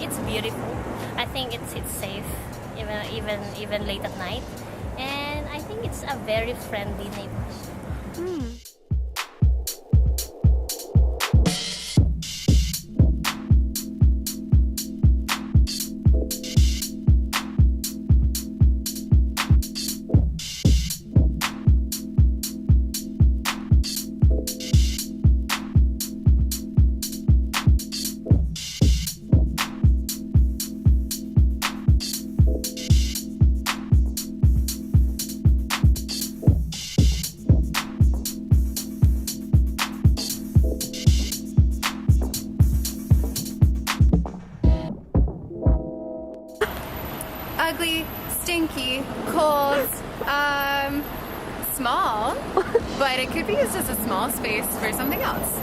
It's beautiful. I think it's safe, even late at night, and I think it's a very friendly neighborhood. Ugly, stinky, cold, small, but it could be used as a small space for something else.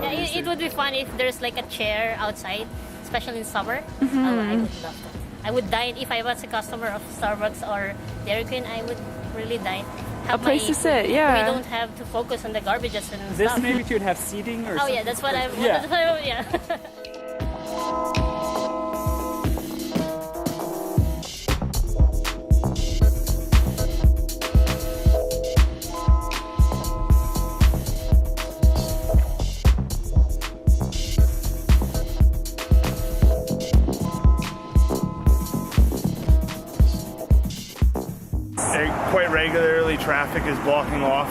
Yeah, it would be fun if there's like a chair outside, especially in summer. Oh, I would love that. I would dine if I was a customer of Starbucks or Dairy Queen. I would really dine. A place to sit, yeah. We don't have to focus on the garbages and This stuff. maybe could have seating or something. Yeah, that's what I. Yeah. Yeah. Quite regularly, traffic is blocking off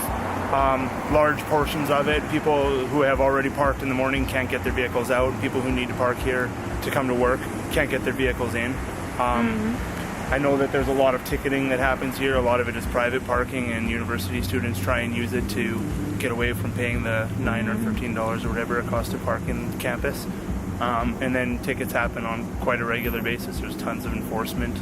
large portions of it. People who have already parked in the morning can't get their vehicles out. People who need to park here to come to work can't get their vehicles in. I know that there's a lot of ticketing that happens here. A lot of it is private parking, and university students try and use it to get away from paying the $9 or $13 or whatever it costs to park in campus. And then tickets happen on quite a regular basis. There's tons of enforcement.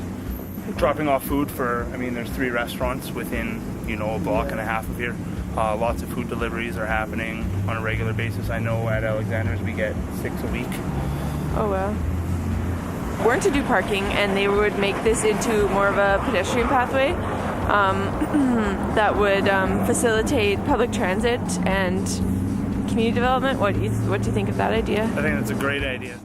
Dropping off food there's 3 restaurants within, a block and a half of here. Lots of food deliveries are happening on a regular basis. I know at Alexander's we get 6 a week. Oh, wow. Weren't to do parking, and they would make this into more of a pedestrian pathway that would facilitate public transit and community development. What do you think of that idea? I think that's a great idea.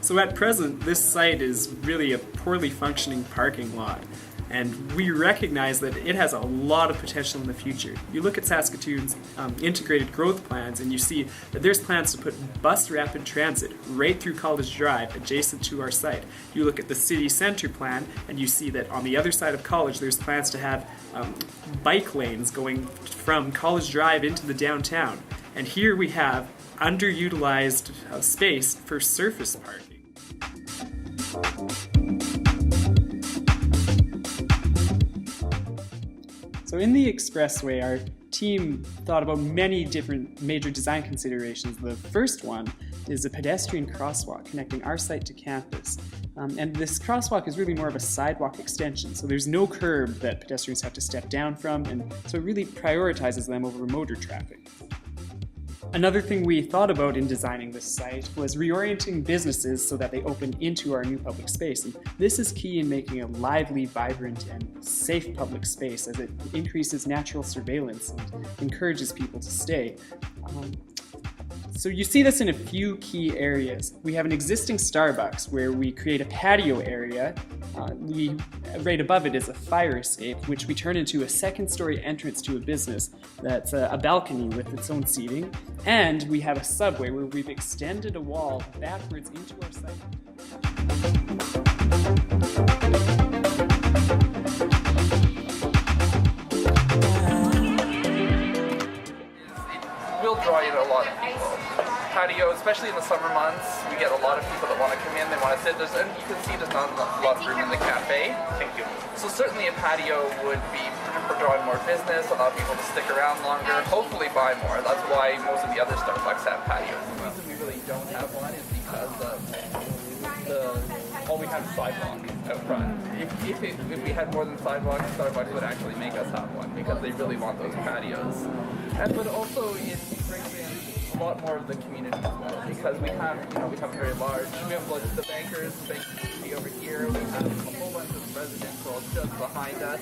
So at present, this site is really a poorly functioning parking lot, and we recognize that it has a lot of potential in the future. You look at Saskatoon's integrated growth plans, and you see that there's plans to put bus rapid transit right through College Drive adjacent to our site. You look at the city center plan, and you see that on the other side of College there's plans to have bike lanes going from College Drive into the downtown. And here we have underutilized space for surface parking. So in the expressway, our team thought about many different major design considerations. The first one is a pedestrian crosswalk connecting our site to campus. And this crosswalk is really more of a sidewalk extension, so there's no curb that pedestrians have to step down from, and so it really prioritizes them over motor traffic. Another thing we thought about in designing this site was reorienting businesses so that they open into our new public space. And this is key in making a lively, vibrant, and safe public space as it increases natural surveillance and encourages people to stay. So you see this in a few key areas. We have an existing Starbucks where we create a patio area. Right above it is a fire escape, which we turn into a second-story entrance to a business that's a balcony with its own seating. And we have a subway where we've extended a wall backwards into our site. Will draw in a lot of people. Patio, especially in the summer months, we get a lot of people that want to come in, they want to sit. And you can see there's not a lot of room in the cafe. Thank you. So certainly a patio would be for drawing more business, allow people to stick around longer, hopefully buy more. That's why most of the other Starbucks have patios. The reason we really don't have one is because all we have is sidewalk out front. If we had more than sidewalks, Starbucks would actually make us have one because they really want those patios. But also it brings in a lot more of the community as well, because we have very large, we have like the bankers community over here, we have a whole bunch of residential just behind us.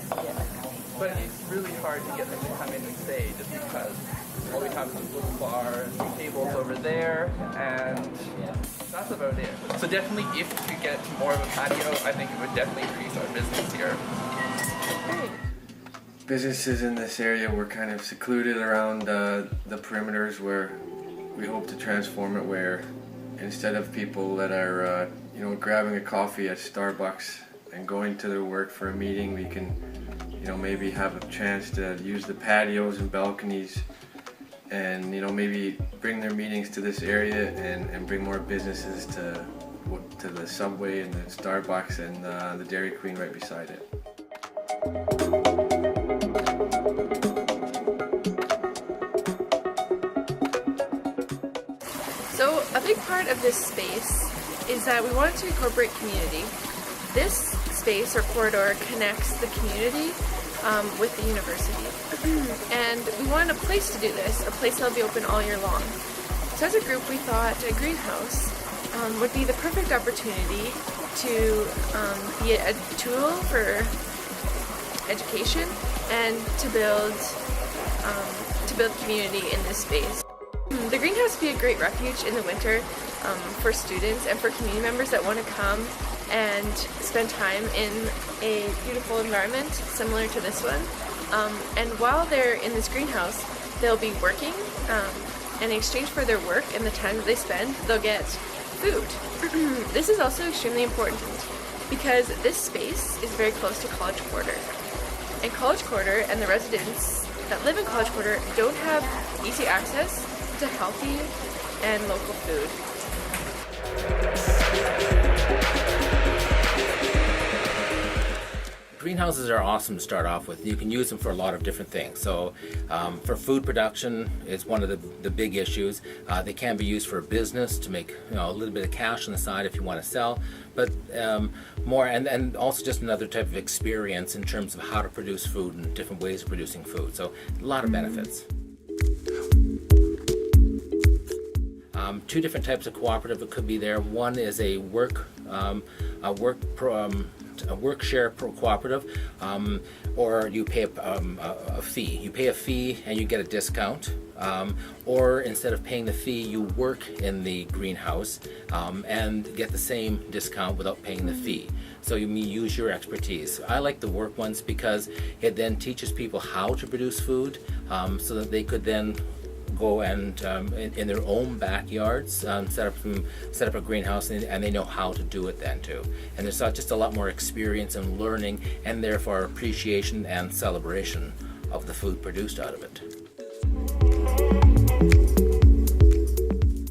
But it's really hard to get them to come in and stay just because all we have is this little bar and some tables over there, and that's about it. So definitely if we could get more of a patio, I think it would definitely increase our business here. Businesses in this area were kind of secluded around the perimeters, where we hope to transform it, where instead of people that are grabbing a coffee at Starbucks and going to their work for a meeting, we can maybe have a chance to use the patios and balconies and maybe bring their meetings to this area and bring more businesses to the Subway and the Starbucks and the Dairy Queen right beside it. So a big part of this space is that we wanted to incorporate community. This space or corridor connects the community with the university. And we wanted a place to do this, a place that'll be open all year long. So as a group, we thought a greenhouse would be the perfect opportunity to be a tool for education and to build community in this space. The greenhouse would be a great refuge in the winter for students and for community members that want to come and spend time in a beautiful environment similar to this one. And while they're in this greenhouse, they'll be working, and in exchange for their work and the time that they spend, they'll get food. This is also extremely important because this space is very close to College Quarter. And College Quarter and the residents that live in College Quarter don't have easy access to healthy and local food. Greenhouses are awesome to start off with. You can use them for a lot of different things. So for food production is one of the big issues. They can be used for business to make a little bit of cash on the side if you want to sell, but more and also just another type of experience in terms of how to produce food and different ways of producing food. So a lot of benefits. Two different types of cooperative that could be there. One is a work share cooperative, or you pay a fee. You pay a fee and you get a discount, or instead of paying the fee, you work in the greenhouse and get the same discount without paying the fee. So you use your expertise. I like the work ones because it then teaches people how to produce food, so that they could then go and in their own backyards set up a greenhouse, and they know how to do it then too. And there's just a lot more experience and learning, and therefore appreciation and celebration of the food produced out of it.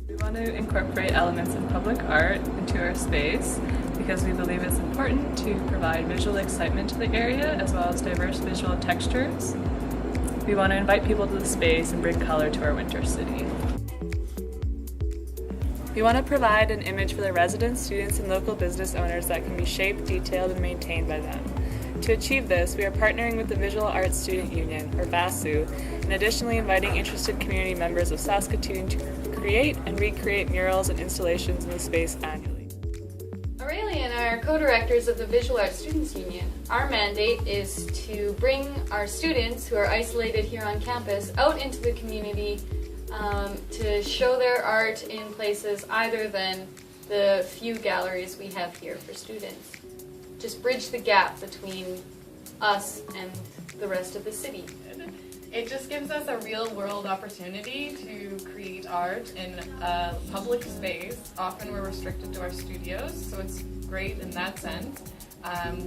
We want to incorporate elements of public art into our space because we believe it's important to provide visual excitement to the area as well as diverse visual textures. We want to invite people to the space and bring color to our winter city. We want to provide an image for the residents, students, and local business owners that can be shaped, detailed, and maintained by them. To achieve this, we are partnering with the Visual Arts Student Union, or VASU, and additionally inviting interested community members of Saskatoon to create and recreate murals and installations in the space annually. Aurelia and I are co-directors of the Visual Arts Students Union. Our mandate is to bring our students who are isolated here on campus out into the community to show their art in places other than the few galleries we have here for students. Just bridge the gap between us and the rest of the city. It just gives us a real-world opportunity to create art in a public space. Often we're restricted to our studios, so it's great in that sense.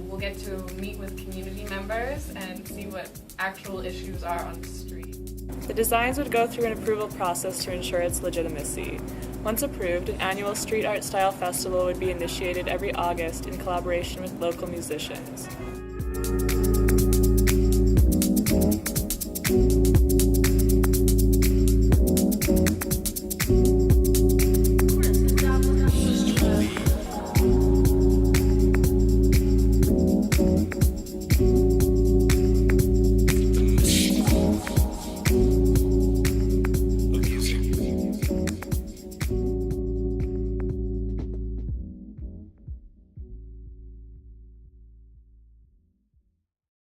We'll get to meet with community members and see what actual issues are on the street. The designs would go through an approval process to ensure its legitimacy. Once approved, an annual street art style festival would be initiated every August in collaboration with local musicians.